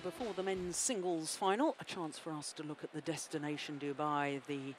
before the men's singles final, a chance for us to look at the destination Dubai, the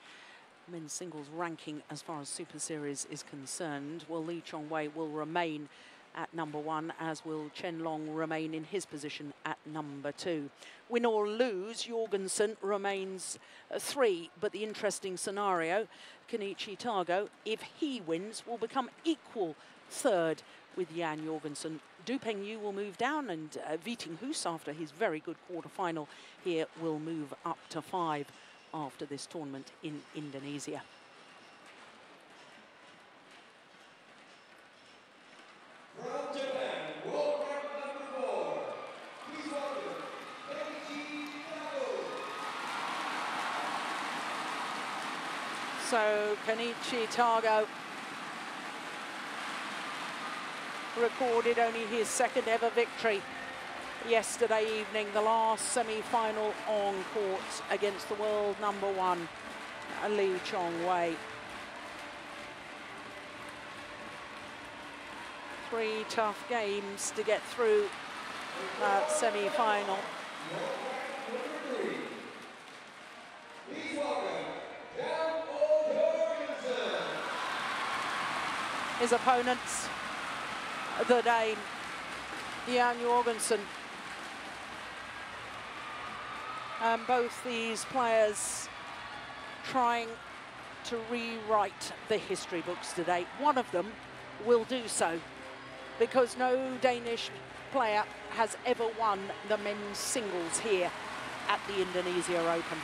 men's singles ranking as far as Super Series is concerned. Well, Lee Chong-wei will remain at number 1, as will Chen Long remain in his position at number 2. Win or lose, Jorgensen remains 3, but the interesting scenario, Kenichi Tago, if he wins, will become equal 3rd with Jan Jorgensen. Du Pengyu will move down, and Viting Hus, after his very good quarter-final here, will move up to 5 after this tournament in Indonesia. From Japan, world record number 4, please welcome Kenichi Tago. So Kenichi Tago recorded only his 2nd ever victory yesterday evening, the last semi-final on court against the world number 1, Lee Chong-wei. 3 tough games to get through that semi-final. His opponents, the Dane, Jan Jorgensen. And both these players trying to rewrite the history books today. One of them will do so, because no Danish player has ever won the men's singles here at the Indonesia Open.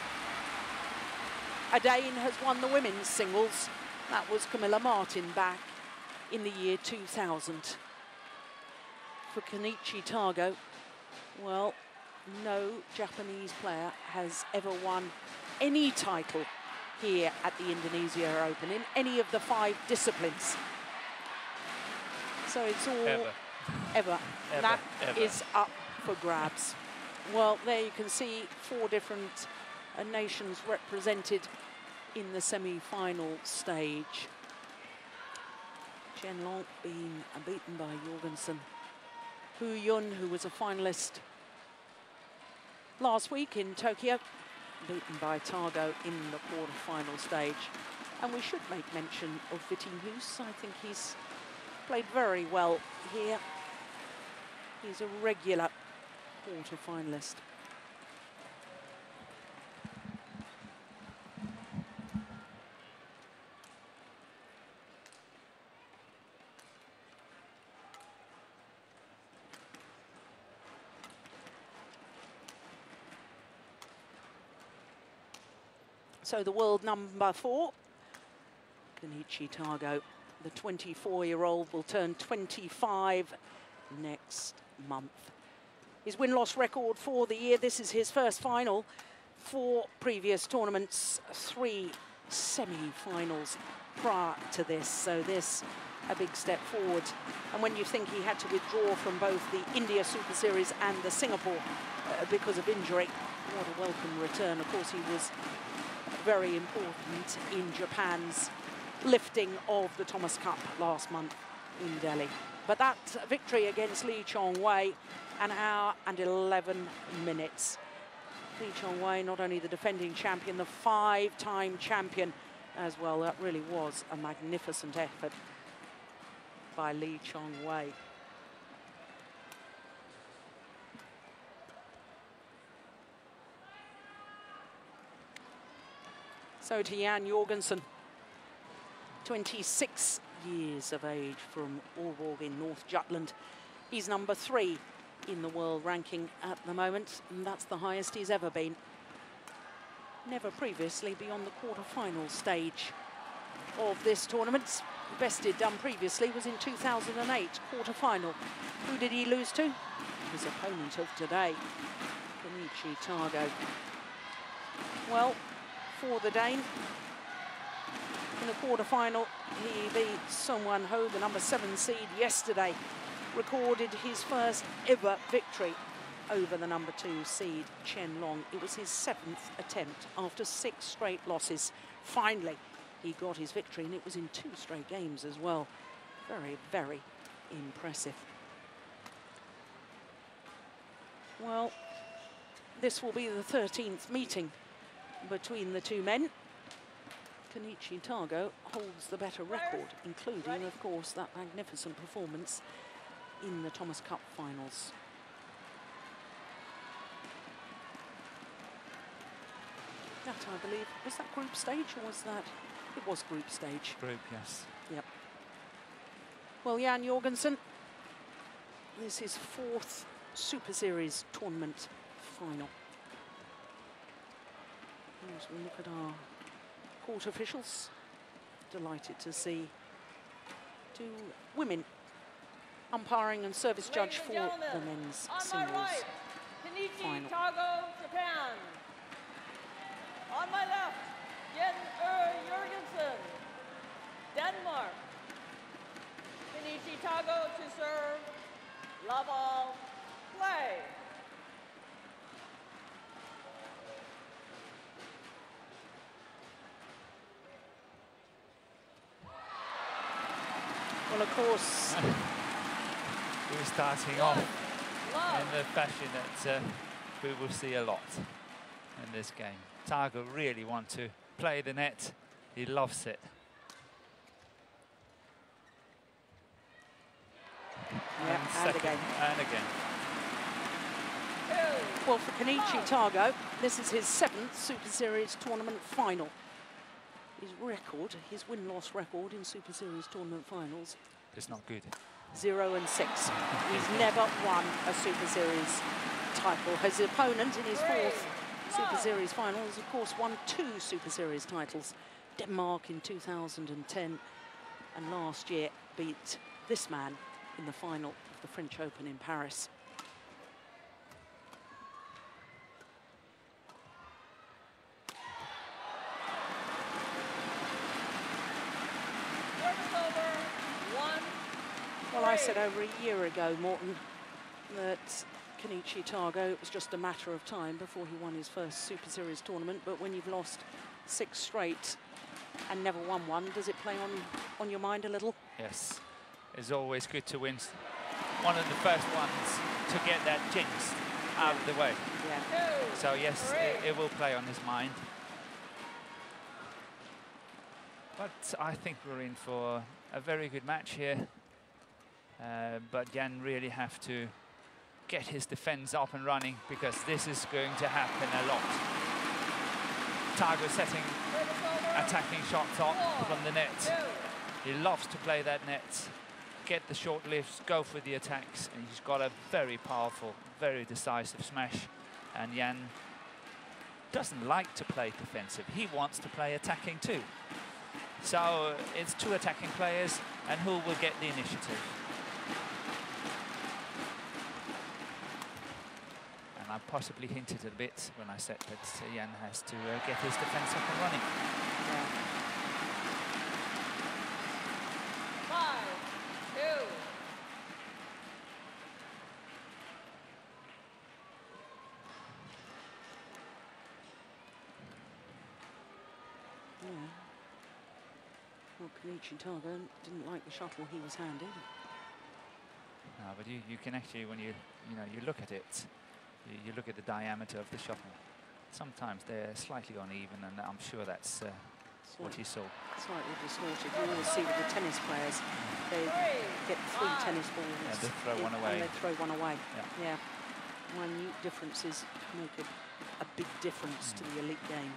A Dane has won the women's singles. That was Camilla Martin back in the year 2000. For Kenichi Tago, well, no Japanese player has ever won any title here at the Indonesia Open in any of the 5 disciplines. So it's all ever. That is up for grabs. Well, there you can see 4 different nations represented in the semi-final stage. Chen Long being beaten by Jorgensen. Hu Yun, who was a finalist last week in Tokyo, beaten by Tago in the quarter-final stage. And we should make mention of Viting Hus. I think he's played very well here. He's a regular quarter-finalist. So the world number 4, Kenichi Tago, the 24-year-old, will turn 25 next month. His win-loss record for the year, this is his first final. 4 previous tournaments, 3 semi-finals prior to this. So this, a big step forward. And when you think he had to withdraw from both the India Super Series and the Singapore because of injury, what a welcome return. Of course, he was very important in Japan's lifting of the Thomas Cup last month in Delhi. But that victory against Lee Chong-wei, 1 hour and 11 minutes. Lee Chong-wei, not only the defending champion, the 5-time champion as well. That really was a magnificent effort by Lee Chong-wei. So to Jan Jorgensen, 26 years of age, from Aalborg in North Jutland. He's number 3 in the world ranking at the moment, and that's the highest he's ever been. Never previously beyond the quarter-final stage of this tournament. The best he'd done previously was in 2008, quarter-final. Who did he lose to? His opponent of today, Kenichi Tago. Well, for the Dane, in the quarter-final, he beat Sung Won Ho, the number 7 seed, yesterday. Recorded his first ever victory over the number 2 seed, Chen Long. It was his 7th attempt after 6 straight losses. Finally, he got his victory, and it was in 2 straight games as well. Very, very impressive. Well, this will be the 13th meeting between the two men. Kenichi Tago holds the better record, including, of course, that magnificent performance in the Thomas Cup finals. That, I believe, was that group stage or was that? It was group stage. Group, yes. Yep. Well, Jan Jorgensen, this is 4th Super Series tournament final. As we look at our court officials, delighted to see 2 women umpiring and service judge for the men's singles right, Kenichi final. Tago, Japan. On my left, Jorgensen, Denmark. Kenichi Tago to serve. Love all. Play. Well, of course, We're starting off in the fashion that we will see a lot in this game. Tago really wants to play the net. He loves it. yeah, and again. And again. Well, for Kenichi Tago, this is his 7th Super Series tournament final. His record, his win-loss record in Super Series tournament finals, It's not good. 0-6. He's never won a Super Series title. His opponent in his 4th Super Series final has, of course, won 2 Super Series titles. Denmark in 2010, and last year beat this man in the final of the French Open in Paris. Well, I said over a year ago, Morten, that Kenichi Tago, it was just a matter of time before he won his first Super Series tournament. But when you've lost 6 straight and never won one, does it play on your mind a little? Yes, it's always good to win one of the first ones to get that jinx out of the way. Yeah. So yes, it will play on his mind. But I think we're in for a very good match here. But Jan really have to get his defense up and running, because this is going to happen a lot. Tago setting attacking shots up from the net. He loves to play that net, get the short lifts, go for the attacks, and he's got a very powerful, very decisive smash. And Jan doesn't like to play defensive. He wants to play attacking too. So it's 2 attacking players, and who will get the initiative? And I possibly hinted a bit when I said that Jan has to get his defense up and running. Yeah. 5-2. Yeah. Well, Kenichi Tago didn't like the shuttle he was handed. No, but you can actually, when you look at it, you look at the diameter of the shuttle. Sometimes they're slightly uneven, and I'm sure that's what he saw. Slightly distorted. You always see with the tennis players, they get 3 tennis balls. Yeah, they throw one away. And they throw one away. Yeah. Yeah. Minute differences make a big difference to the elite game.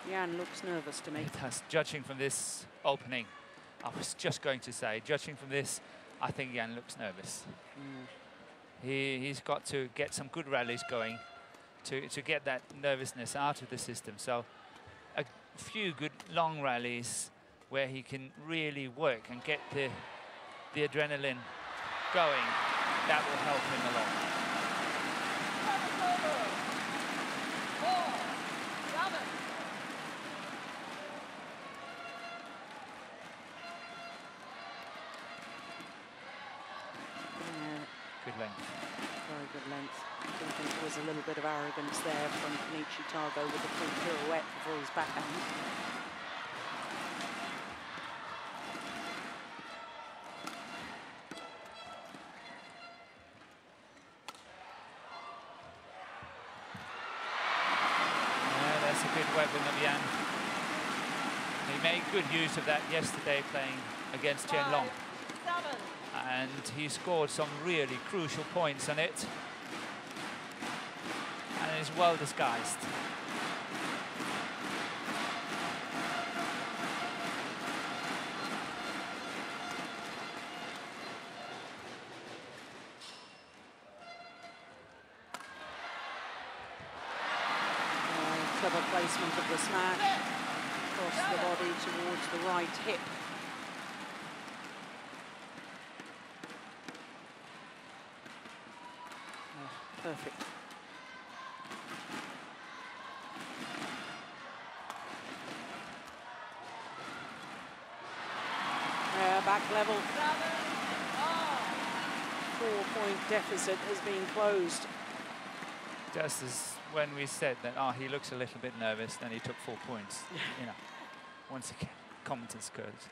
Jan looks nervous to me. It has, judging from this opening, I was just going to say, judging from this, I think Jan looks nervous. He's got to get some good rallies going to get that nervousness out of the system. So a few good long rallies where he can really work and get the adrenaline going, that will help him a lot. Good length. Very good length. I think there was a little bit of arrogance there from Kenichi Tago with the full pirouette before his backhand. Yeah, that's a good weapon of Yan. He made good use of that yesterday playing against Chen Long. And he scored some really crucial points on it. And is well disguised. Clever placement of the smash. Across the body towards the right hip. Perfect. Back level. 4-point deficit has been closed. Just as when we said that, oh, he looks a little bit nervous, then he took 4 points. You know, once again, commentator's curves.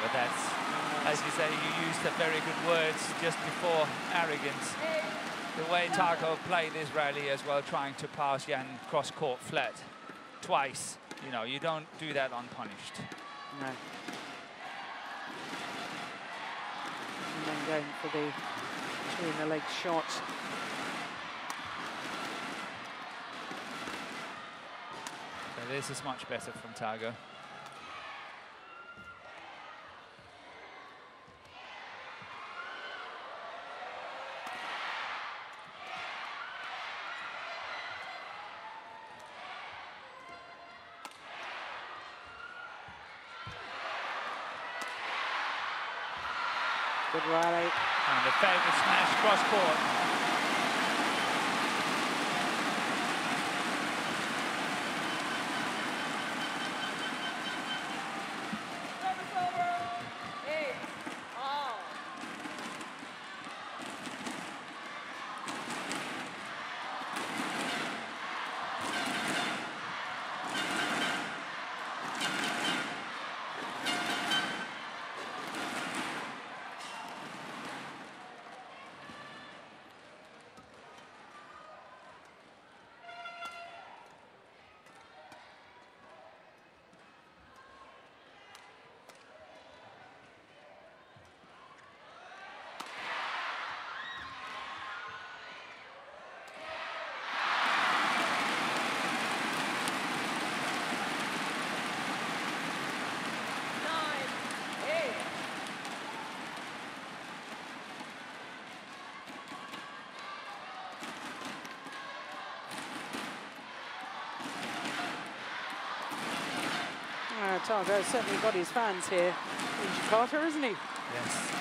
But that's, as you say, you used the very good words just before arrogance. The way Tago played this rally as well, trying to pass Yan cross-court flat twice. You know, you don't do that unpunished. No. And then going for the between the legs shot. So this is much better from Tago. Good rally. And the favourite smash cross court. Tago's certainly got his fans here in Jakarta, isn't he? Yes.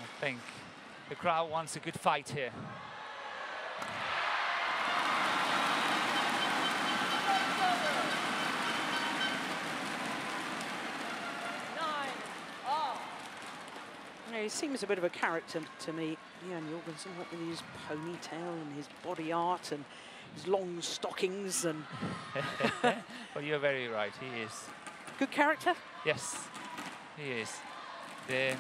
I think the crowd wants a good fight here. Yeah, he seems a bit of a character to me, Jan Jorgensen, what with his ponytail and his body art and his long stockings and... Well, you're very right, he is. Good character? Yes, he is. The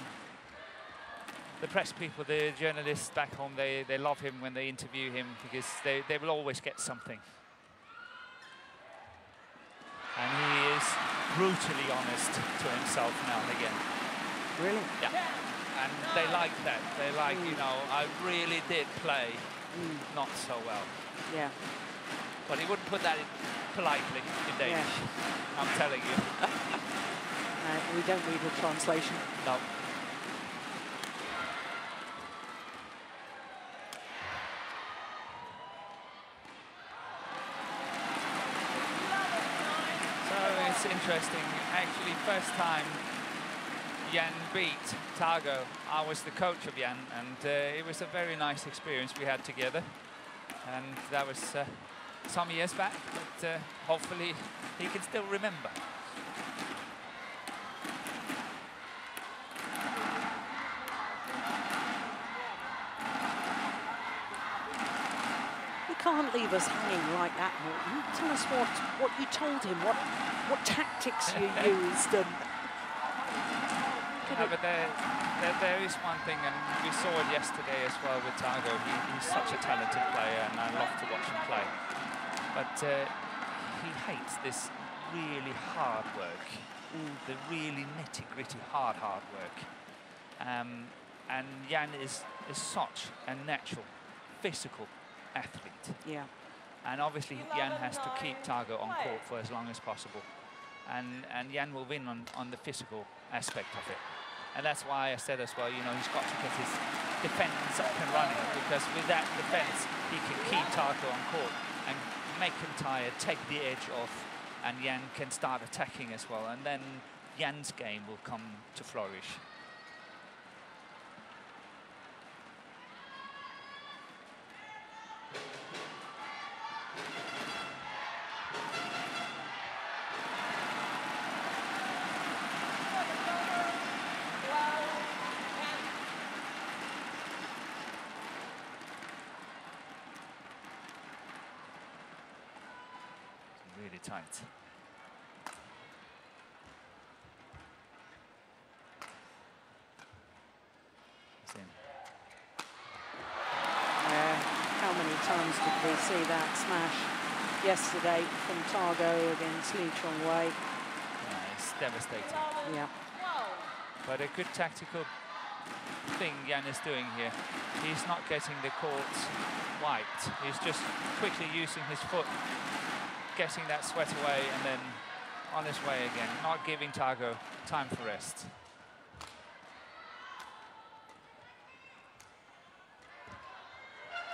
press people, the journalists back home, they love him when they interview him because they will always get something. And he is brutally honest to himself now and again. Really? Yeah. And they like that. They like, you know, I really did play not so well. Yeah. But he wouldn't put that in politely in Danish. Yeah. I'm telling you. We don't need a translation. No. was interesting. Actually, first time Jan beat Tago, I was the coach of Jan, and it was a very nice experience we had together. And that was some years back, but hopefully he can still remember. Can't leave us hanging like that, Morten. Tell us what you told him, what tactics you used. And yeah, but there is one thing, and we saw it yesterday as well with Tago. He's such a talented player, and I love to watch him play. But he hates this really hard work, the really nitty-gritty hard work. And Jan is such a natural, physical athlete. Yeah. And obviously Jan has to keep Tago on court for as long as possible. And Jan will win on the physical aspect of it. And that's why I said as well, you know, he's got to get his defense up and running, because with that defense he can keep Tago on court and make him tired, take the edge off, and Jan can start attacking as well. And then Jan's game will come to flourish. Really tight. It's in. How many times did we see that smash yesterday from Tago against Lee Chong-wei? Yeah, it's devastating. Yeah. But a good tactical thing Jan is doing here. He's not getting the courts wiped. He's just quickly using his foot, getting that sweat away, and then on his way again, not giving Tago time for rest.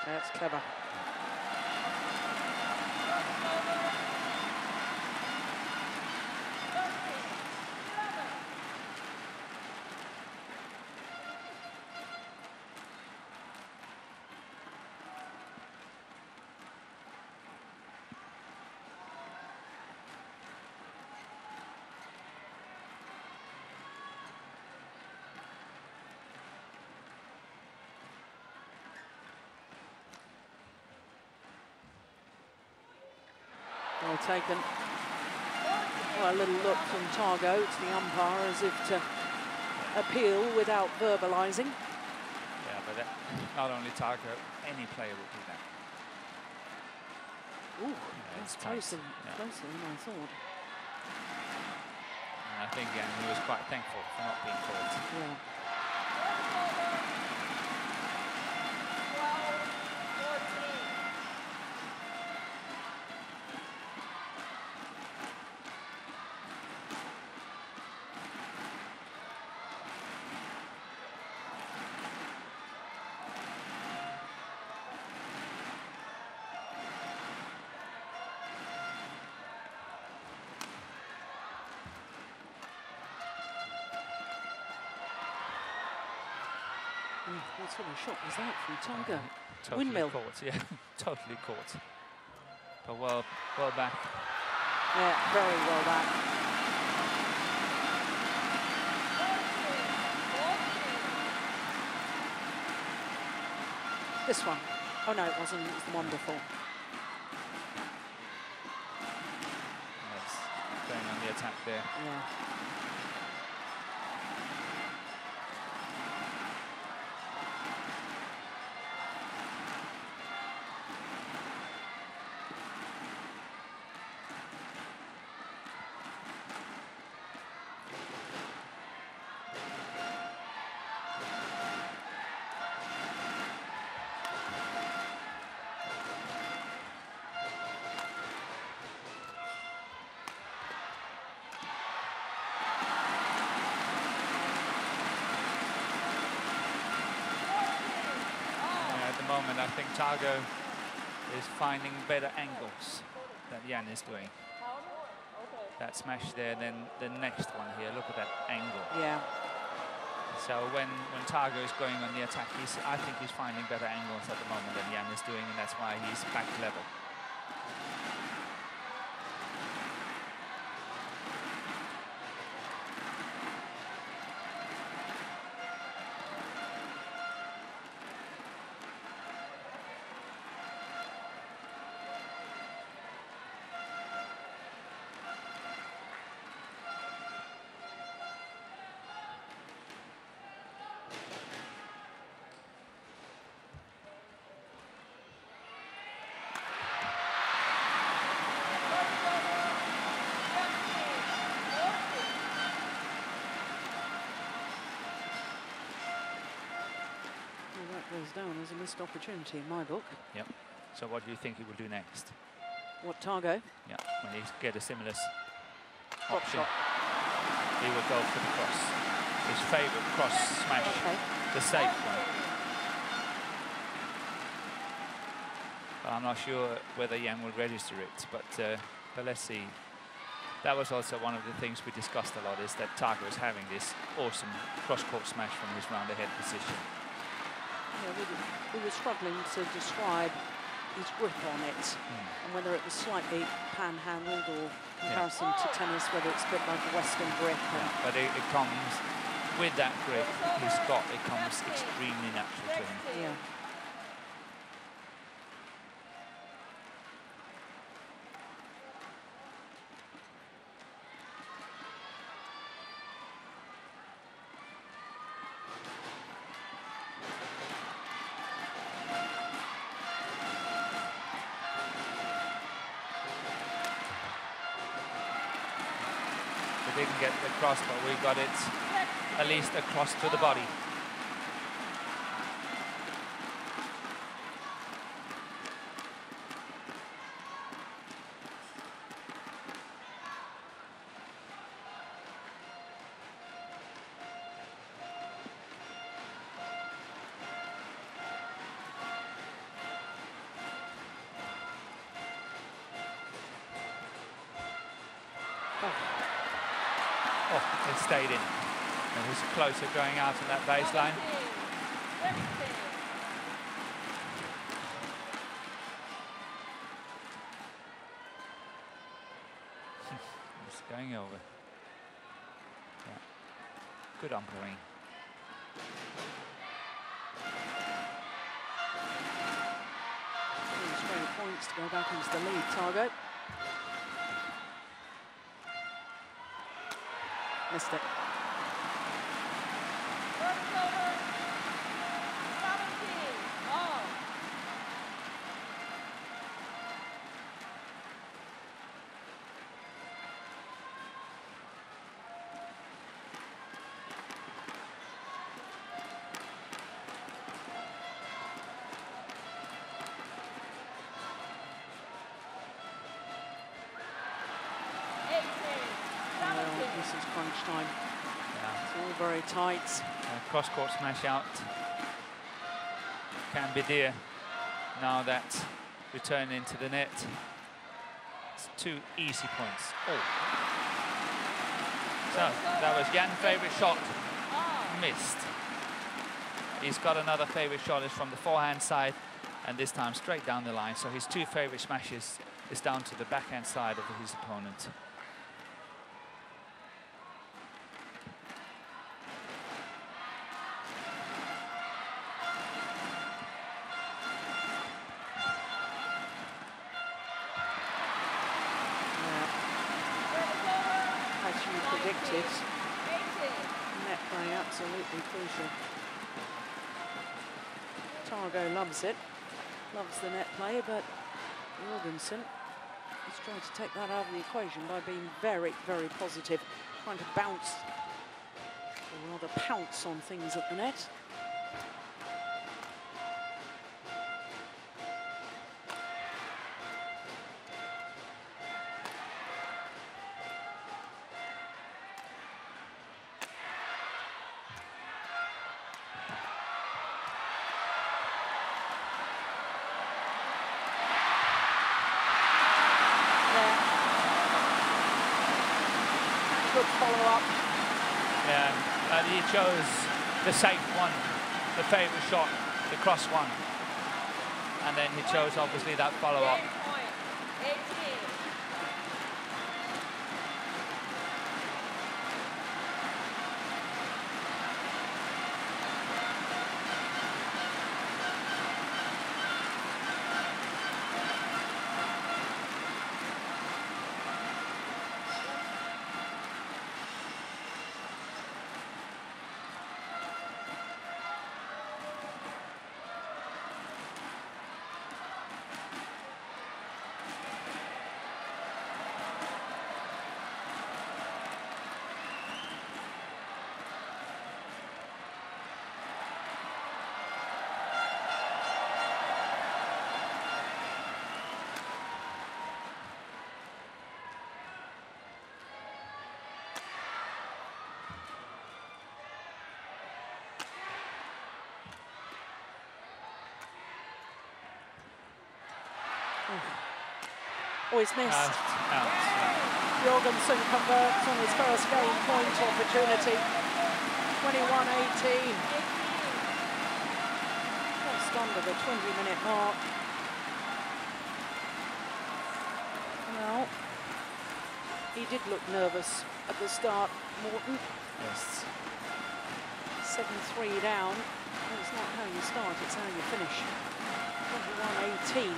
That's clever. Well taken. Well, a little look from Tago to the umpire as if to appeal without verbalising. Yeah, but not only Tago, any player would do that. Ooh, Yeah, that's it's closer tight. than I thought. And I think Jan, he was quite thankful for not being caught. Yeah. What sort of shot was that from Tago? Totally Windmill. caught, yeah, totally caught. But well back. Yeah, very well back. This one. Oh no, it wasn't. It was the one before. Yes, going on the attack there. Yeah. I think Tago is finding better angles than Jan is doing. that smash there than the next one here. Look at that angle. Yeah. So when Tago is going on the attack, I think he's finding better angles at the moment than Jan is doing, and that's why he's back level. Goes down as a missed opportunity in my book. Yep. So what do you think he will do next? What, Tago? Yeah, when he get a similar Drop option, shot. he will go for the cross. His favourite cross smash, Okay. the safe one. But I'm not sure whether Jan will register it, but let's see. That was also one of the things we discussed a lot, is that Tago is having this awesome cross-court smash from his round ahead position. Yeah, we were struggling to describe his grip on it, and whether it was slightly panhandled or comparison to tennis, whether it's a bit like a Western grip. But it comes with that grip he's got. It comes extremely natural to him. Yeah. We didn't get the cross, but we got it at least across to the body. Oh, it stayed in. It was closer going out on that baseline. It's going over. Yeah. Good umpiring. Straight points to go back into the lead, Tago. Missed it. This is crunch time. Yeah. It's all very tight. Cross-court smash out can be dear now that return into the net. It's 2 easy points. Oh. So that was Jan's favourite shot, missed. He's got another favourite shot, is from the forehand side, and this time straight down the line. So his 2 favourite smashes is down to the backhand side of his opponent. Predicted. Net play absolutely crucial. Tago loves it, loves the net play, but Jorgensen is trying to take that out of the equation by being very, very positive, trying to bounce, or rather pounce on things at the net. follow-up. Yeah, and he chose the safe one, the favourite shot, the cross one. And then he chose, obviously, that follow-up. Game point. 18. Oh, he's missed. Out. Jorgensen converts on his first game point opportunity. 21-18. Just under the 20-minute mark. Well, he did look nervous at the start, Morton. Yes. 7-3 down. Well, it's not how you start, it's how you finish. 21-18.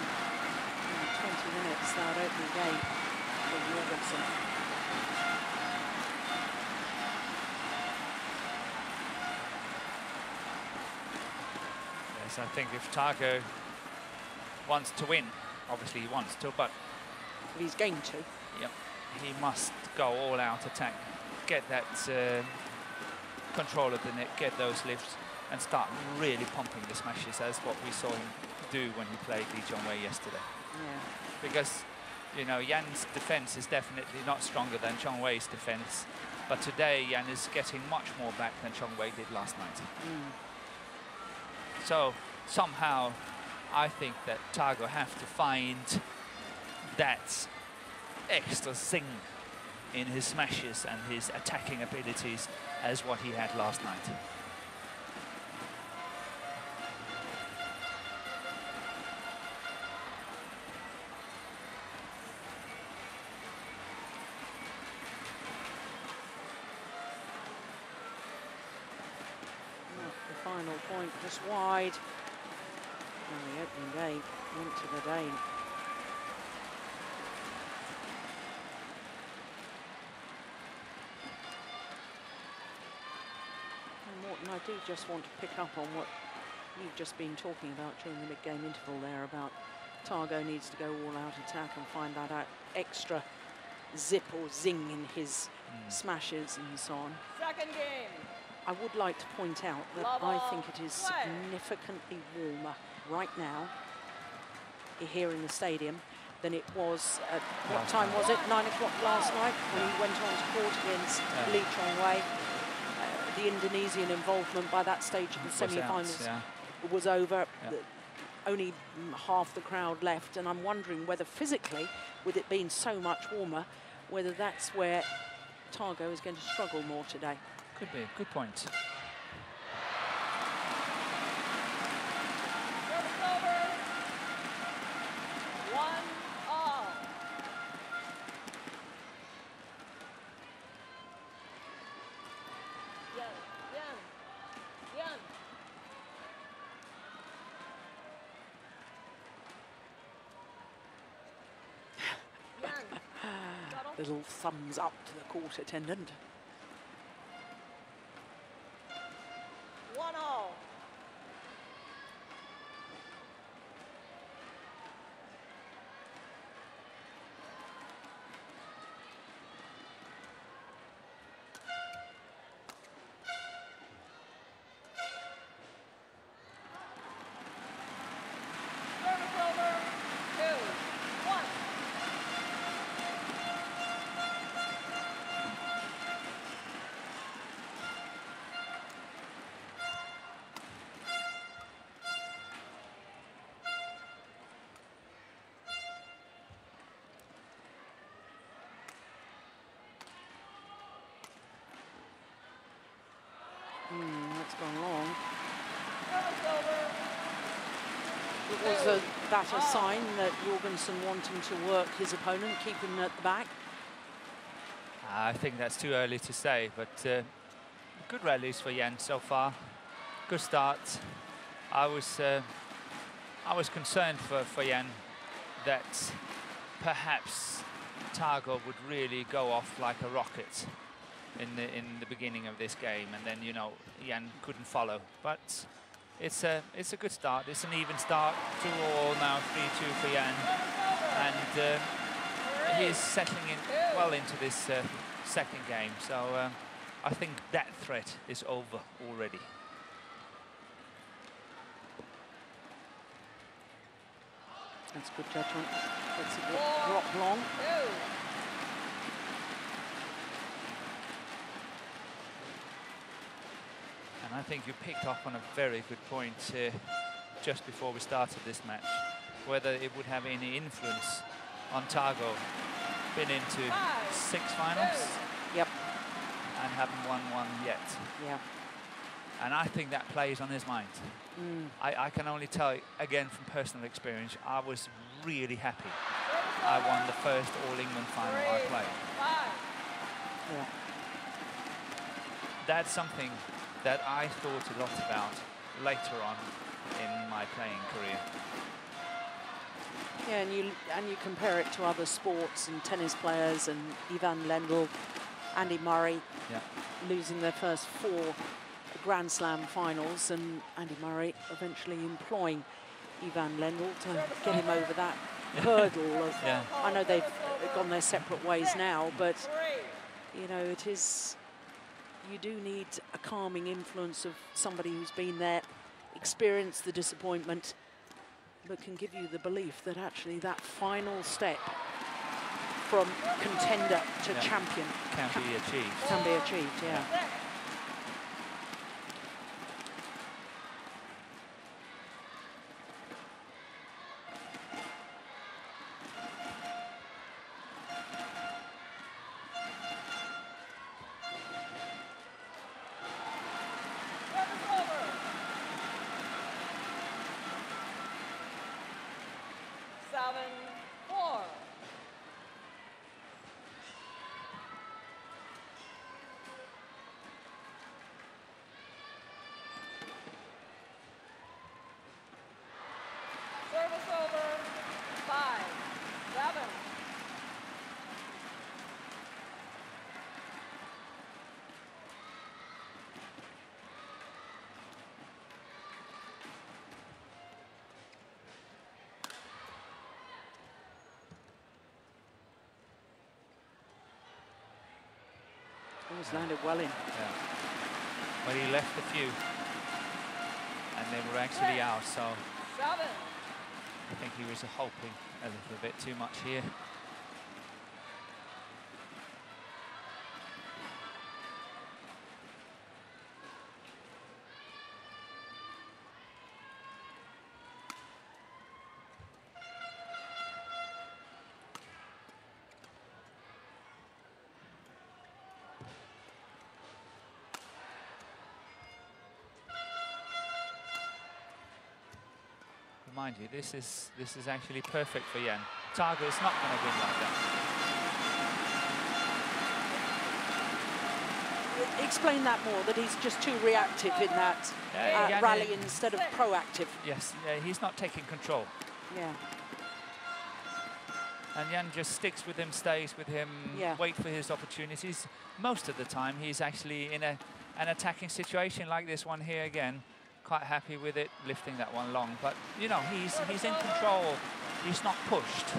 20 minutes, that opening game for Jorgensen. Yes, I think if Tago wants to win, obviously he wants to, but He's game to. yep, he must go all out attack, get that control of the net, get those lifts, and start really pumping the smashes, as what we saw him do when he played Lee Chong-wei yesterday. Yeah. Because, you know, Yan's defense is definitely not stronger than Chong-wei's defense, but today Yan is getting much more back than Chong-wei did last night. So somehow I think that Tago have to find that extra zing in his smashes and his attacking abilities as what he had last night. The final point just wide. And the opening game went to the Dane. And Morton, I do just want to pick up on what you've just been talking about during the mid-game interval there about Tago needs to go all-out attack and find that extra zip or zing in his smashes and so on. Second game. I would like to point out that I think it is significantly warmer right now here in the stadium than it was at, what time was it? 9 o'clock last night when he went on to court against Lee Chong-wei. The Indonesian involvement by that stage of the semi-finals was over. Only half the crowd left, and I'm wondering whether physically, with it being so much warmer, whether that's where Tago is going to struggle more today. Could be, good point. Service over. 1-all. Yan. Little thumbs up to the court attendant. 1-all. Service over. 2-1. Was that a sign that Jorgensen wanting to work his opponent, keeping him at the back? I think that's too early to say, but good rallies for Jan so far. Good start. I was concerned for Jan that perhaps Tago would really go off like a rocket in the beginning of this game, and then, you know, Jan couldn't follow. But it's a good start. It's an even start. 2-all now, 3-2 for Jan, and he's settling in well into this second game. So I think that threat is over already. That's good judgment. It's a good drop long. And I think you picked up on a very good point just before we started this match, whether it would have any influence on Tago. Been into 6 finals. Yep. And haven't won one yet. Yeah. And I think that plays on his mind. I can only tell you, again, from personal experience, I was really happy I won the first All-England final I played. Yeah. That's something that I thought a lot about later on in my playing career. Yeah, and you compare it to other sports and tennis players, and Ivan Lendl, Andy Murray, losing their first 4 Grand Slam finals, and Andy Murray eventually employing Ivan Lendl to get him over that hurdle of, I know they've gone their separate ways now, but you know, it is, you do need a calming influence of somebody who's been there, experienced the disappointment, but can give you the belief that actually that final step from contender to champion can be achieved. Can be achieved, yeah. Always landed well in. Yeah. Well, he left a few, and they were actually out, so I think he was hoping a little bit too much here. Mind you, this is actually perfect for Jan. Tago is not going to win like that. Explain that more, that he's just too reactive in that rally instead of proactive. Yes, he's not taking control. Yeah. And Jan just sticks with him, stays with him, wait for his opportunities. Most of the time, he's actually in an attacking situation like this one here again. Quite happy with it, lifting that one long. But, you know, he's in control. He's not pushed.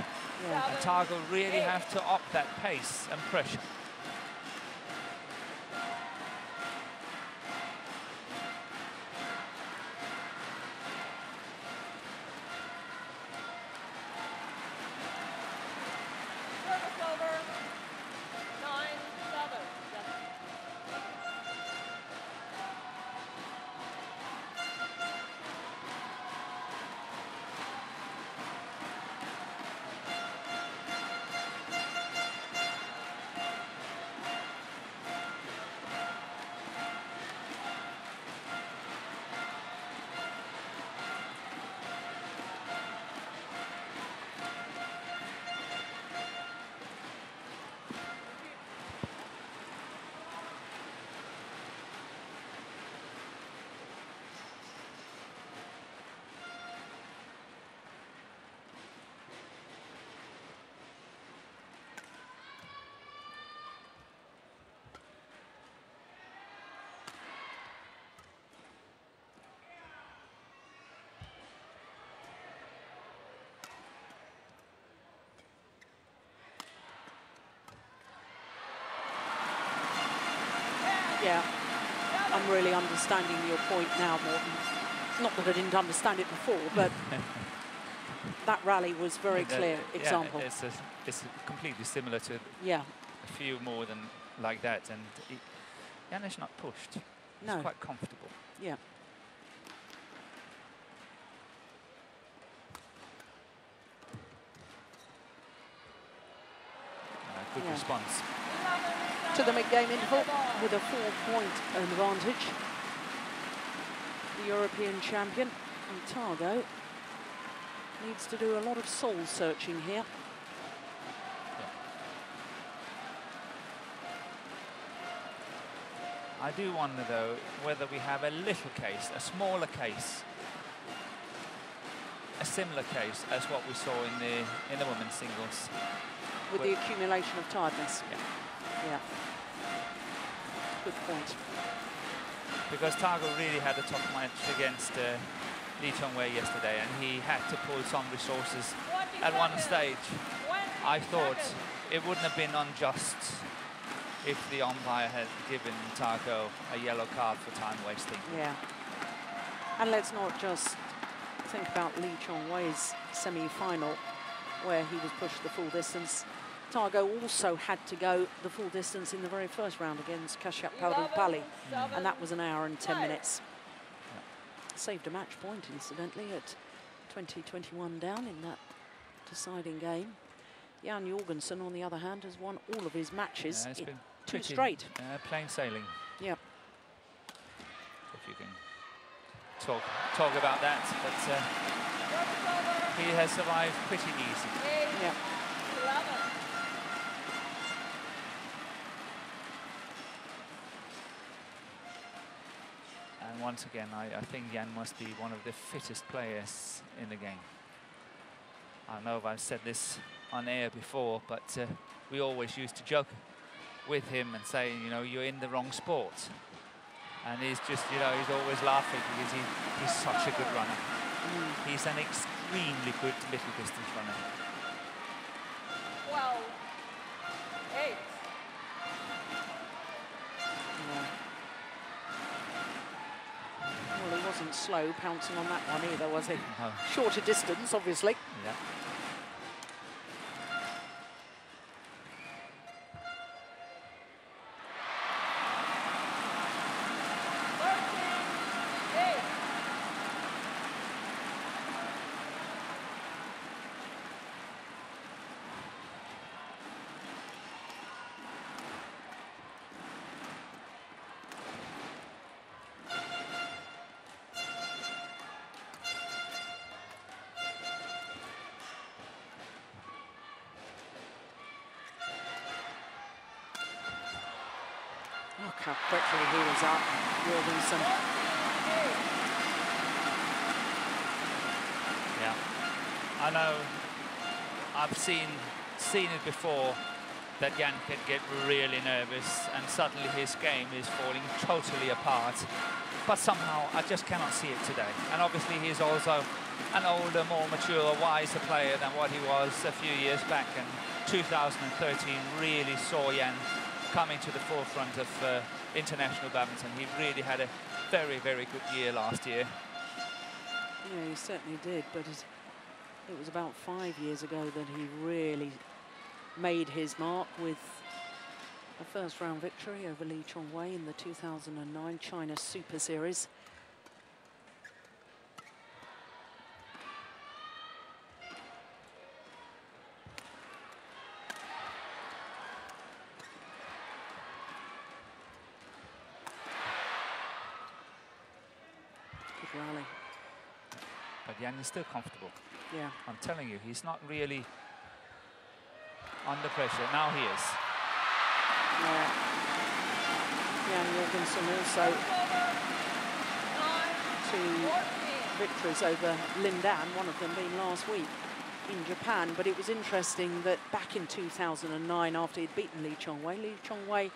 Yeah. And Tago really have to up that pace and pressure. I'm really understanding your point now, Morten. Not that I didn't understand it before, but that rally was very clear example. Yeah, it's completely similar to Yeah. a few more than like that, and Jan is not pushed. No. He's quite comfortable. Yeah. Good response. To the mid-game interval with a 4-point advantage. The European champion, and Tago, needs to do a lot of soul searching here. I do wonder, though, whether we have a little case, a smaller case, a similar case as what we saw in the women's singles. With the accumulation of tiredness. Yeah. Good point. Because Tago really had a tough match against Lee Chong-wei yesterday, and he had to pull some resources at one stage. I thought it wouldn't have been unjust if the umpire had given Tago a yellow card for time wasting. Yeah. And let's not just think about Lee Chong-wei's semi-final, where he was pushed the full distance. Tago also had to go the full distance in the very first round against Kashyap Pali, and that was an hour and 10 minutes. Saved a match point, incidentally, at 20-21 down in that deciding game. Jan Jorgensen, on the other hand, has won all of his matches in 2 straight. Plain sailing. Yeah. If you can talk about that, but he has survived pretty easy. Yeah. And once again, I think Jan must be one of the fittest players in the game. I don't know if I've said this on air before, but we always used to joke with him and say, you know, you're in the wrong sport. And he's just, you know, he's always laughing because he's such a good runner. He's an extremely good middle distance runner. 12, 8. Well, he wasn't slow pouncing on that one either, was he? No. Shorter distance, obviously. Yeah. Look how quickly he was up, Jorgensen. Yeah, I know. I've seen it before that Jan can get really nervous and suddenly his game is falling totally apart. But somehow I just cannot see it today. And obviously he's also an older, more mature, wiser player than what he was a few years back. And 2013 really saw Jan coming to the forefront of international badminton. He really had a very, very good year last year. Yeah, he certainly did, but it was about 5 years ago that he really made his mark with a first-round victory over Lee Chong-wei in the 2009 China Super Series. Good rally. But Jan is still comfortable. Yeah. I'm telling you, he's not really under pressure. Now he is. Yeah. Jan Jorgensen also 2 victories over Lin Dan, one of them being last week in Japan. But it was interesting that back in 2009, after he'd beaten Lee Chong-wei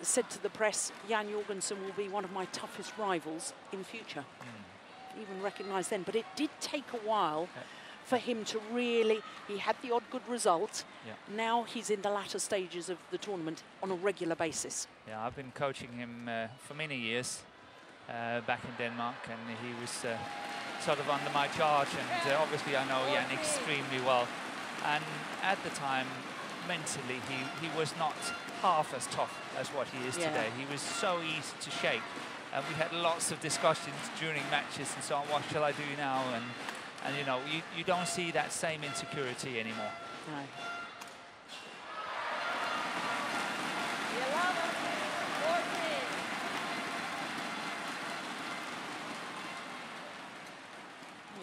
said to the press, Jan Jorgensen will be one of my toughest rivals in future. Even recognised then. But it did take a while for him to really, he had the odd good result. Yeah. Now he's in the latter stages of the tournament on a regular basis. Yeah, I've been coaching him for many years back in Denmark, and he was sort of under my charge, and obviously I know Jan extremely well. And at the time, mentally, he was not half as tough as what he is today. He was so easy to shake, and we had lots of discussions during matches and so on. What shall I do now? And you know, you don't see that same insecurity anymore. No.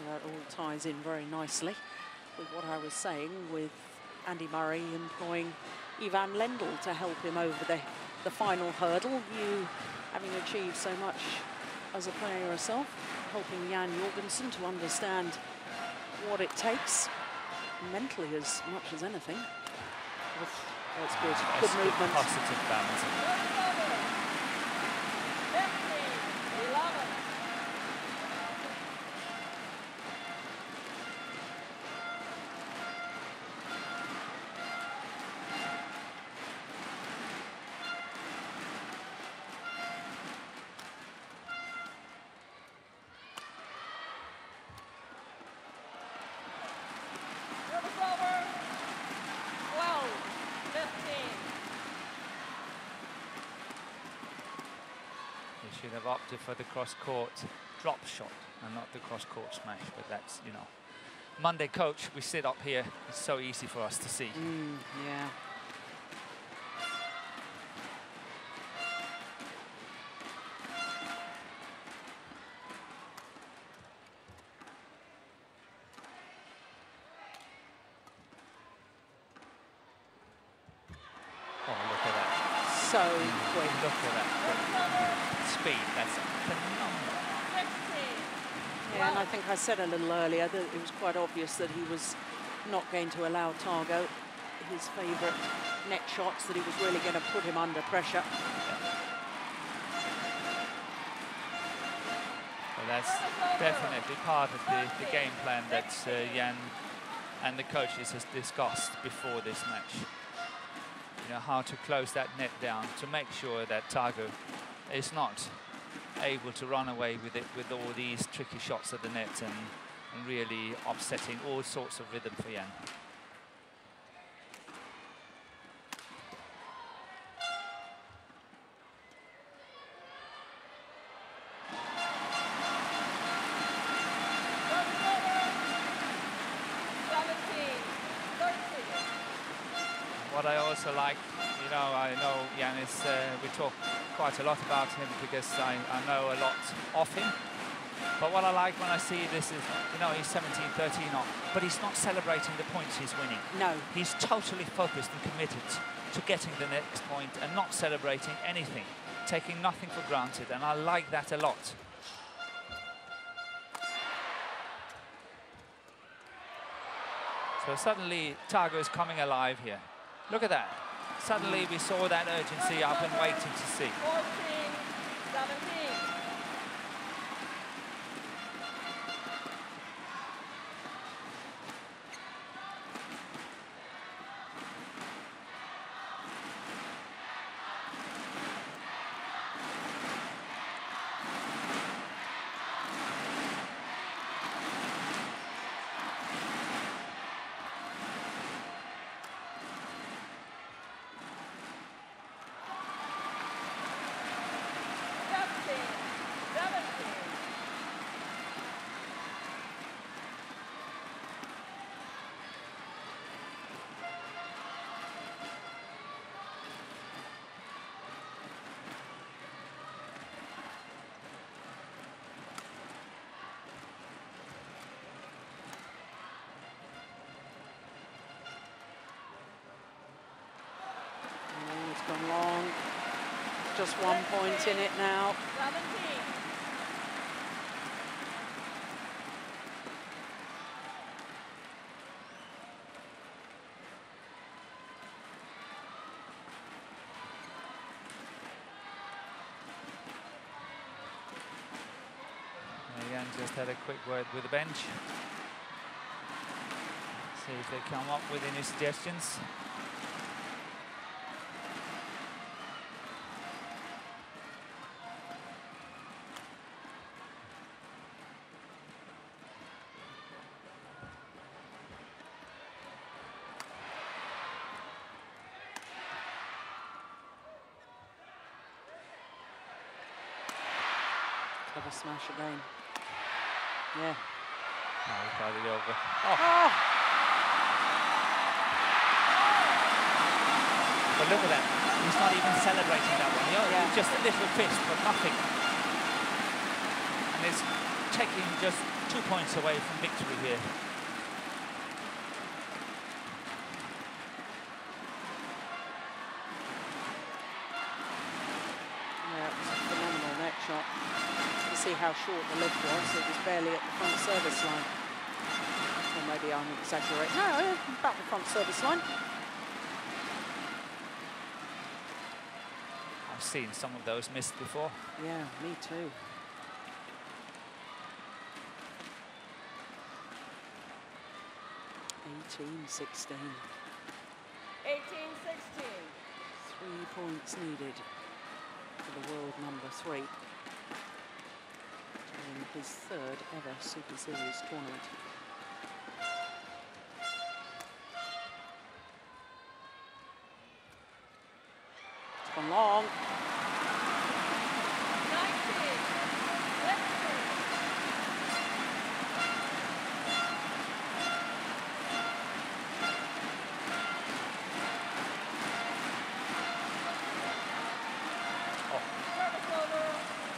That all ties in very nicely with what I was saying, with Andy Murray employing Ivan Lendl to help him over the final hurdle. You, having achieved so much as a player yourself, helping Jan Jorgensen to understand what it takes mentally as much as anything. That's good. Good movement. Positive balance. Should have opted for the cross-court drop shot and not the cross-court smash, but that's, you know, Monday coach, we sit up here, it's so easy for us to see. Yeah. Oh, look at that. So quick. Look at that. Speed, that's phenomenal. Yeah, and I think I said a little earlier that it was quite obvious that he was not going to allow Tago his favourite net shots, that he was really going to put him under pressure. Well, that's definitely part of the game plan that Jan and the coaches has discussed before this match. You know, how to close that net down to make sure that Tago is not able to run away with it with all these tricky shots at the net and really upsetting all sorts of rhythm for Jan. What I also like, you know, I know Jan is, we talk quite a lot about him because I know a lot of him. But what I like when I see this is, you know, he's 17-13 up, but he's not celebrating the points he's winning. No. He's totally focused and committed to getting the next point and not celebrating anything, taking nothing for granted, and I like that a lot. So suddenly Tago is coming alive here. Look at that. Suddenly we saw that urgency up and waiting to see. 14, 17. Gone long. Just 1 point in it now. 17. Jan just had a quick word with the bench. See if they come up with any suggestions. Clever smash again. Yeah. Oh, he got it over. Oh! But look at that. He's not even celebrating that one. Yeah. Just a little fist, but nothing. And he's taking just 2 points away from victory here. Yeah, it was a phenomenal net shot. You see how short the lift was. It was barely at the front service line. Or maybe I'm exaggerating. No, about the front service line. I've seen some of those missed before. Yeah, me too. (18-16). 18-16. 3 points needed for the world number 3 in his 3rd ever Super Series tournament. It's gone long. 19.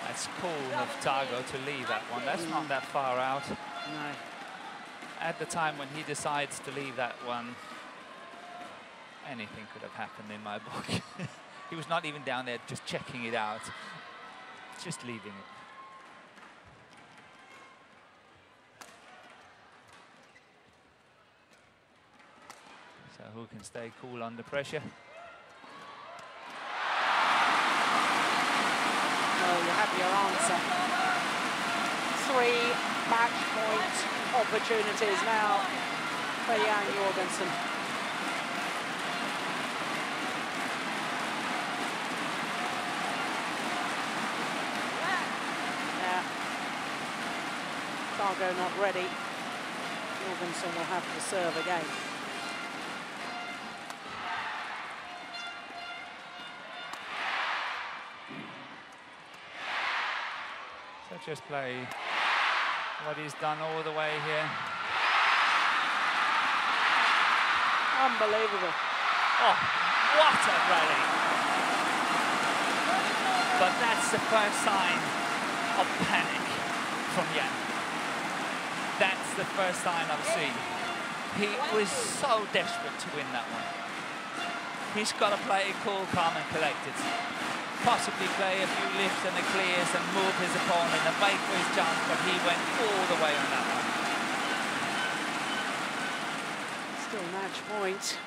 That's cool of Tago to leave that one. That's not that far out. No. At the time when he decides to leave that one, anything could have happened in my book. He was not even down there just checking it out, just leaving it. So who can stay cool under pressure? Well, you have your answer. 3 match point opportunities now for Jan Jorgensen. Yeah. Tago not ready. Jorgensen will have to serve again. So just play what he's done all the way here. Unbelievable. Oh, what a rally. But that's the first sign of panic from Jan. That's the first sign I've seen. He was so desperate to win that one. He's got to play cool, calm and collected. Possibly play a few lifts and the clears and move his opponent and wait for his chance, but he went all the way on that one. Still match point.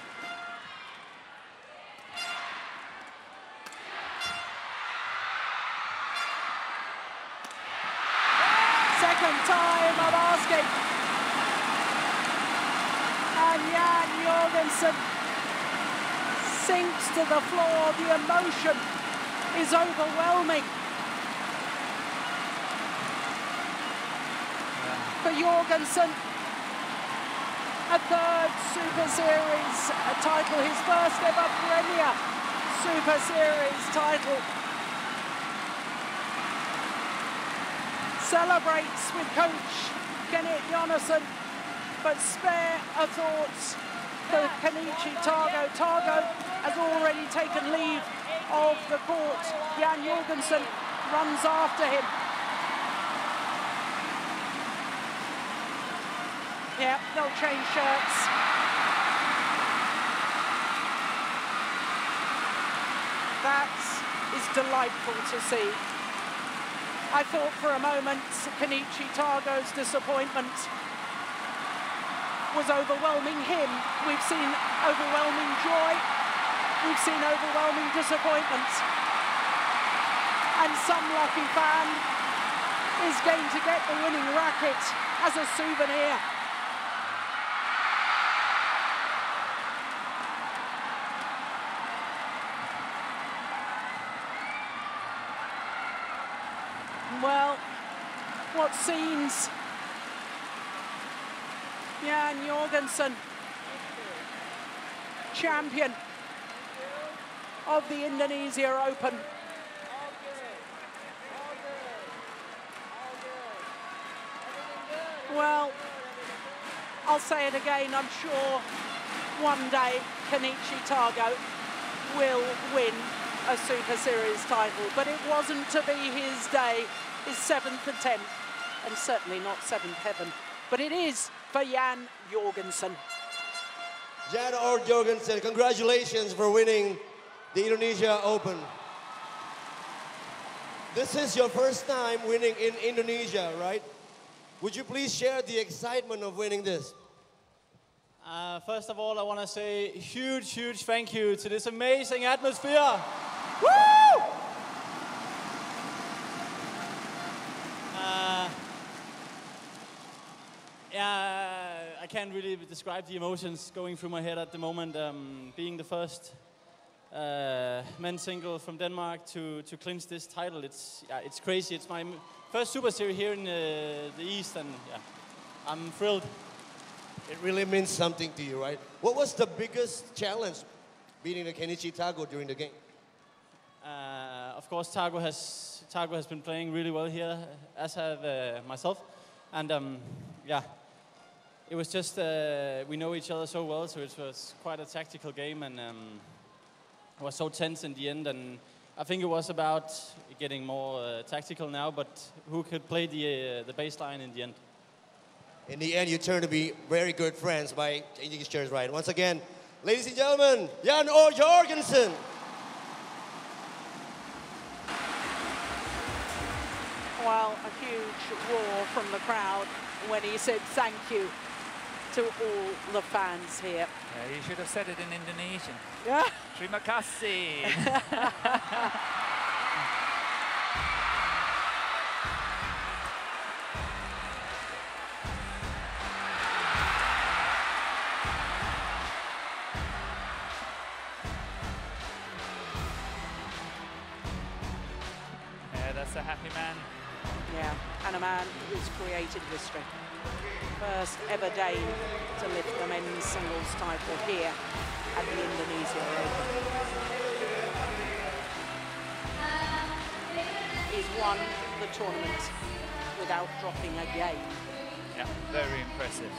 Second time of asking. And Jan Jorgensen sinks to the floor. The emotion is overwhelming. For Jorgensen, a 3rd Super Series title, his first ever Premier Super Series title. Celebrates with coach Kenichi Tago, but spare a thought for Kenichi Tago. Tago has already taken leave of the court. Jan Jorgensen runs after him. Yeah, they'll change shirts. That is delightful to see. I thought for a moment Kenichi Tago's disappointment was overwhelming him. We've seen overwhelming joy. We've seen overwhelming disappointment. And some lucky fan is going to get the winning racket as a souvenir. what scenes. Jan Jorgensen, champion of the Indonesia Open. Well, I'll say it again, I'm sure one day Kenichi Tago will win a Super Series title, but it wasn't to be his day, his 7th attempt, and certainly not 7th heaven. But it is for Jan Jorgensen. Jan Jorgensen, congratulations for winning the Indonesia Open. This is your first time winning in Indonesia, right? Would you please share the excitement of winning this? First of all, I want to say huge, huge thank you to this amazing atmosphere. Woo! Yeah, I can't really describe the emotions going through my head at the moment. Being the first men's single from Denmark to clinch this title, it's crazy. It's my first Super Series here in the East, and yeah, I'm thrilled. It really means something to you, right? What was the biggest challenge beating the Kenichi Tago during the game? Of course, Tago has been playing really well here, as have myself, and yeah, it was just we know each other so well, so it was quite a tactical game, and it was so tense in the end, and I think it was about getting more tactical now, but who could play the baseline in the end. In the end, you turned to be very good friends by changing his chairs, right? Once again, ladies and gentlemen, Jan Jorgensen. Well, a huge roar from the crowd when he said thank you to all the fans here. Yeah, you should have said it in Indonesian. Yeah. Terima kasih. Yeah, that's a happy man. Yeah, and a man who's created history. First ever Dane to lift the men's singles title here at the Indonesia Open. He's won the tournament without dropping a game. Yeah, very impressive.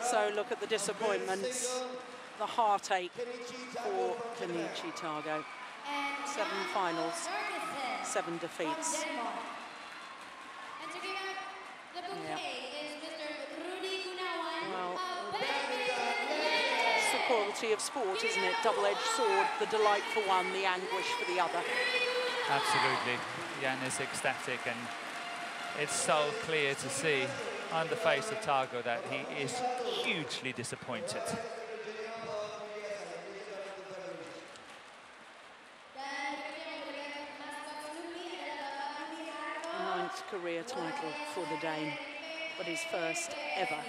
So look at the disappointments, the heartache for Kenichi Tago. 7 finals, 7 defeats. Yeah. Well, it's the quality of sport, isn't it? Double-edged sword, the delight for one, the anguish for the other. Absolutely. Jan is ecstatic, and it's so clear to see on the face of Tago that he is hugely disappointed. 9th career title for the Dane, but his first ever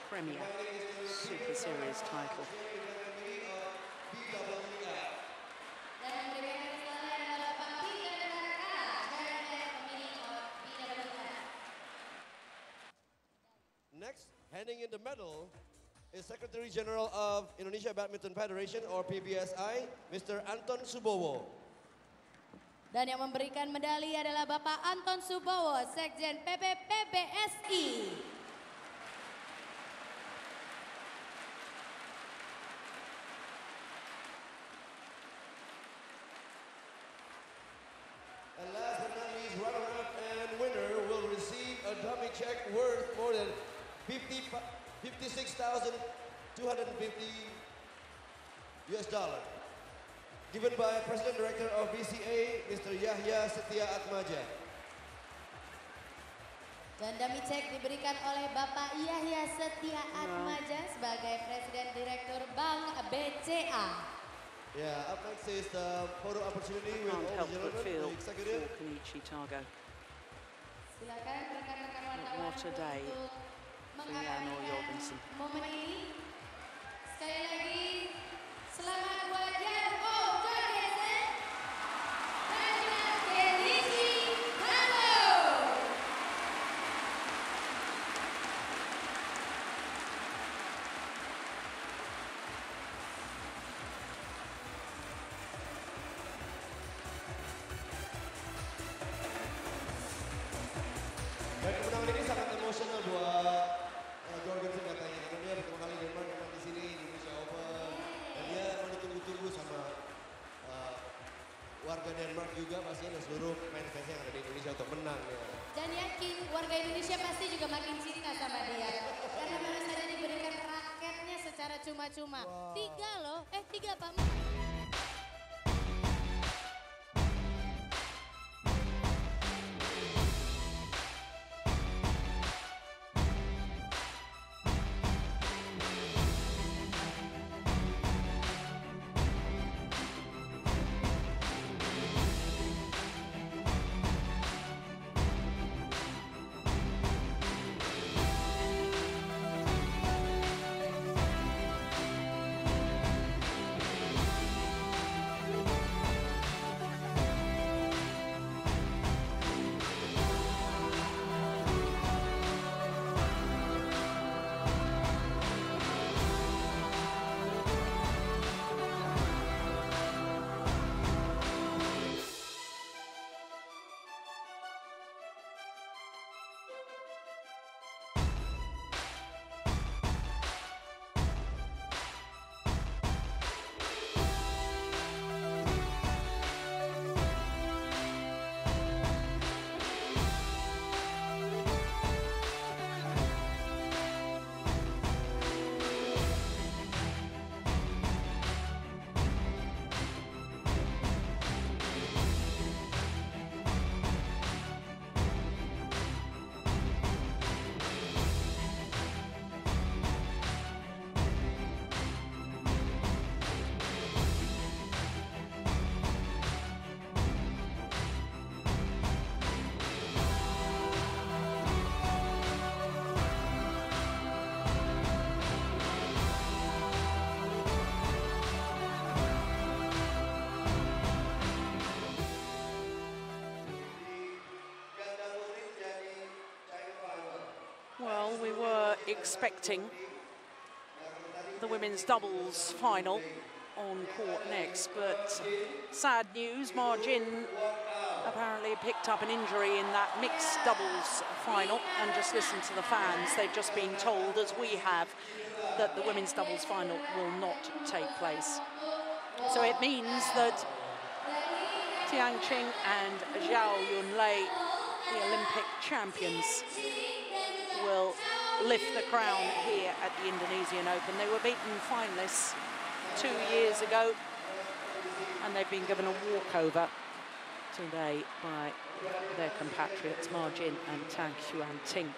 Premier Super Series title. Next, handing in the medal is Secretary General of Indonesia Badminton Federation, or PBSI, Mr. Anton Subowo. Dan yang memberikan medali adalah Bapak Anton Subowo, Sekjen PBSI. And last but not least, runner-up and winner will receive a dummy check worth more than 50,000 $56,250 US, given by President Director of BCA, Mr. Yahya Setia Atmaja. Dan dummy check diberikan oleh Bapak Yahya Setia Atmaja sebagai Presiden Direktur Bank BCA. Yeah, up next is the photo opportunity with Can't all help the but gentlemen, feel the executive. for Kenichi Tago. Silakan rekan-rekan wartawan What a day untuk for Jan or Jorgensen. momen ini. Sekali lagi, selamat buat Jan O. Jorgensen dan juga Kenichi Tago. Dan kemenangan ini sangat emosional buat Jorgensen katanya, karena dia pertama kali Denmark menang di sini di Indonesia Open, dan dia mau ditunggu-tunggu sama warga Denmark juga pastinya, dan seluruh fans-fans yang ada di Indonesia untuk menang. Ya. Dan yakin warga Indonesia pasti juga makin cinta sama dia. Karena baru saja diberikan raketnya secara cuma-cuma. Wow. 3 loh, 3 Pak. Well, we were expecting the women's doubles final on court next, but sad news, Ma Jin apparently picked up an injury in that mixed doubles final, and just listen to the fans, they've just been told, as we have, that the women's doubles final will not take place. So it means that Tiang Qing and Zhao Yunlei, the Olympic champions, will lift the crown here at the Indonesian Open. They were beaten finalists 2 years ago, and they've been given a walkover today by their compatriots Ma Jin and Tang Xuan-Ting.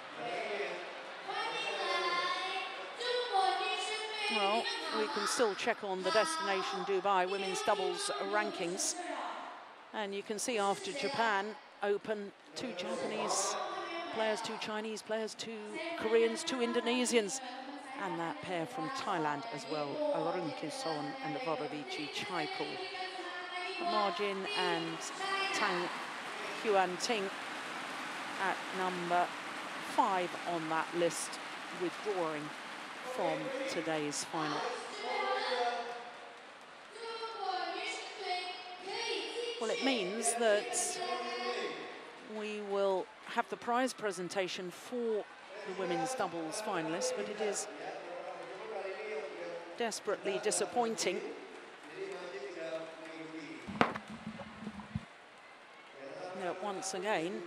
Well, we can still check on the Destination Dubai women's doubles rankings, and you can see after Japan Open, 2 Japanese players, 2 Chinese players, 2 Koreans, 2 Indonesians, and that pair from Thailand as well, Arun Kison and Vorovici Chaikul. Ma Jin and Tang Xuan-Ting at number 5 on that list, withdrawing from today's final. Well, it means that we will have the prize presentation for the women's doubles finalists, but it is desperately disappointing that once again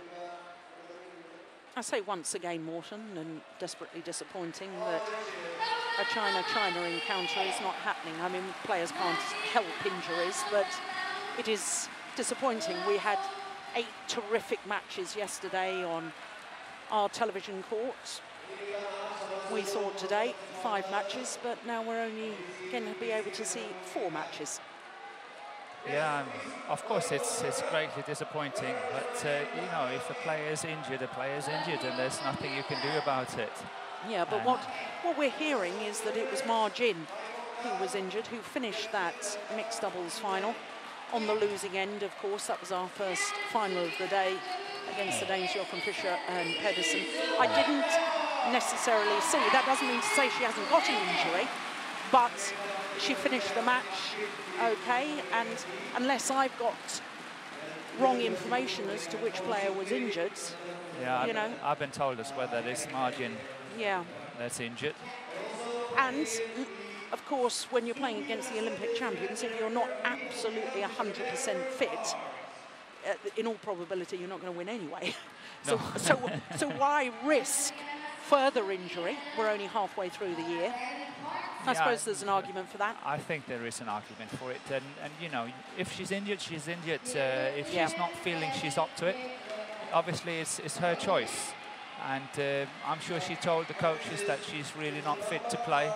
I say once again, Morton, and desperately disappointing that a China-China encounter is not happening. I mean, players can't help injuries, but it is disappointing. We had 8 terrific matches yesterday on our television court. We thought today 5 matches, but now we're only going to be able to see 4 matches. Yeah, of course it's greatly disappointing, but you know, if a player is injured, and there's nothing you can do about it. Yeah, but what we're hearing is that it was Ma Jin who was injured, who finished that mixed doubles final on the losing end. Of course, that was our first final of the day against the Danes Jochen Fischer and Pedersen. I didn't necessarily see, that doesn't mean to say she hasn't got an injury, but she finished the match okay, and unless I've got wrong information as to which player was injured, yeah, you know. I've been told as well that it's margin that's injured. And of course, when you're playing against the Olympic champions, if you're not absolutely 100% fit, in all probability, you're not going to win anyway. No. so why risk further injury? We're only halfway through the year. I suppose there's an argument for that. I think there is an argument for it, and you know, if she's injured, she's injured. If she's not feeling she's up to it, obviously it's her choice. And I'm sure she told the coaches that she's really not fit to play.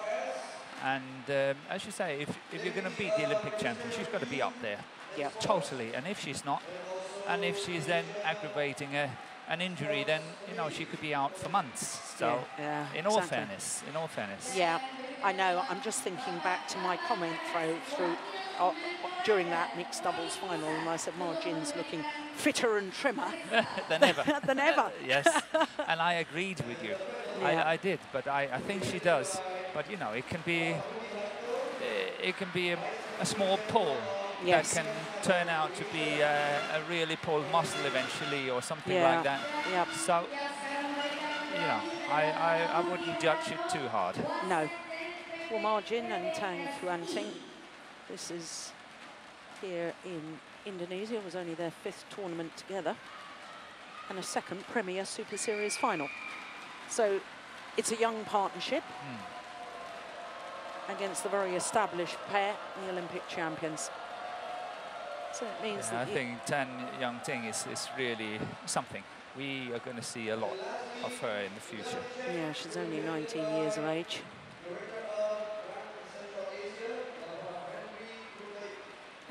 And as you say, if you're going to beat the Olympic champion, she's got to be up there. Yeah, totally. And if she's not, and if she's then aggravating an injury, then you know she could be out for months. So in all fairness, yeah, I know. I'm just thinking back to my comment during that mixed doubles final, and I said Margin's looking fitter and trimmer than ever. than ever. Yes, and I agreed with you. Yeah. I did, but I think she does. But you know, it can be a small pull. Yes. That can turn out to be a really pulled muscle eventually, or something like that. Yep. So, you know, I wouldn't judge it too hard. No. Well, Margin and Tang Fuanting, this is here in Indonesia. It was only their 5th tournament together, and a 2nd Premier Super Series final. So it's a young partnership against the very established pair, the Olympic champions. So it means that I think Tan Yang Ting is really something. We are going to see a lot of her in the future. Yeah, she's only 19 years of age.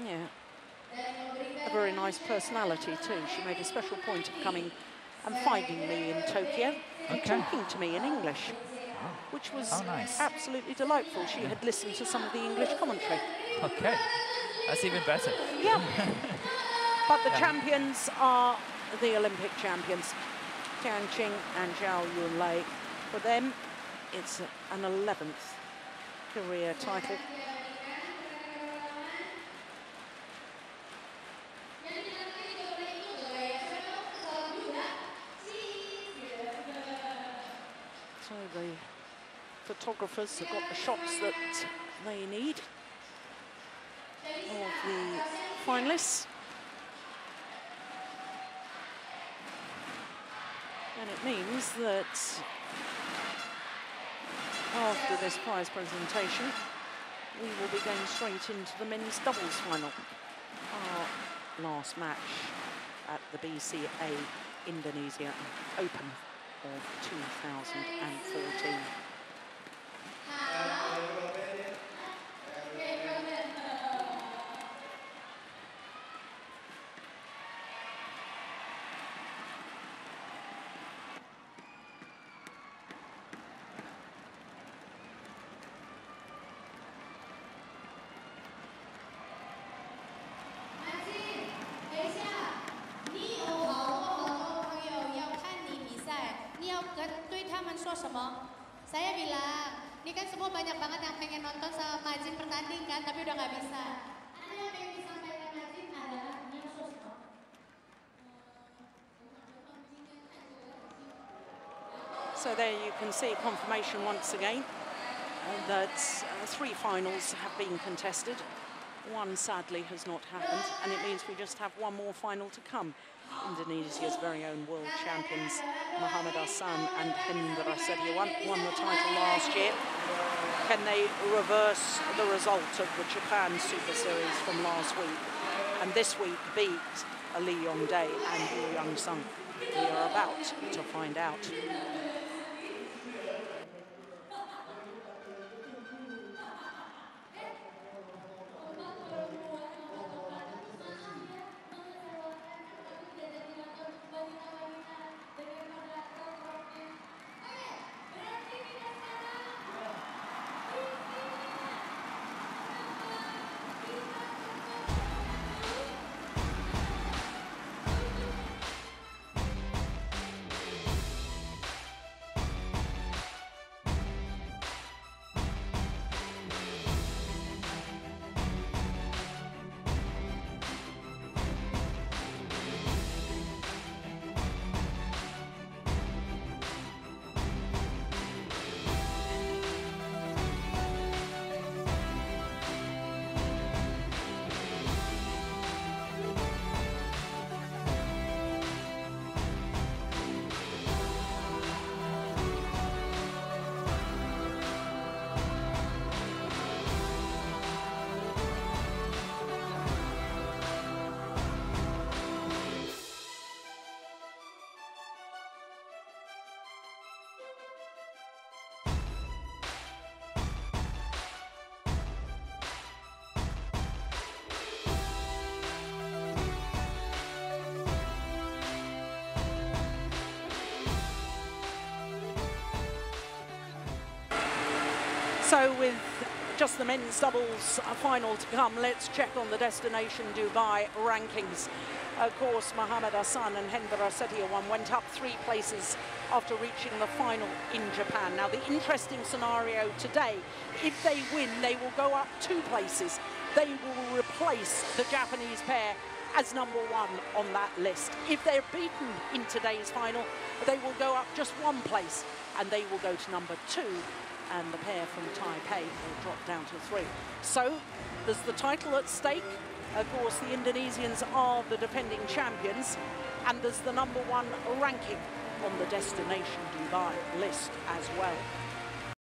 Yeah, a very nice personality too. She made a special point of coming and finding me in Tokyo and talking to me in English, which was absolutely delightful. She had listened to some of the English commentary. Okay. That's even better. Yeah. But the champions are the Olympic champions, Tian Qing and Zhao Yunlei. For them, it's an 11th career title. So the photographers have got the shots that they need of the finalists, and it means that after this prize presentation we will be going straight into the men's doubles final, our last match at the BCA Indonesia Open of 2014. Saya bilang, ini kan semua banyak banget yang pengen nonton sama Majin pertanding kan, tapi udah nggak bisa. Ada yang pengen disampaikan Majin adalah So there you can see confirmation once again that 3 finals have been contested. One sadly has not happened, and it means we just have one more final to come. Indonesia's very own world champions, Muhammad Hassan and Hendra Setiawan, won the title last year. Can they reverse the result of the Japan Super Series from last week? And this week beat Lee Yong-dae and Woo Young-sung? We are about to find out. So with just the men's doubles final to come, let's check on the Destination Dubai rankings. Of course, Muhammad Hassan and Hendra Setiawan went up 3 places after reaching the final in Japan. Now, the interesting scenario today, if they win, they will go up 2 places. They will replace the Japanese pair as number 1 on that list. If they're beaten in today's final, they will go up just 1 place, and they will go to number 2. And the pair from Taipei will drop down to 3. So there's the title at stake. Of course, the Indonesians are the defending champions, and there's the number 1 ranking on the Destination Dubai list as well.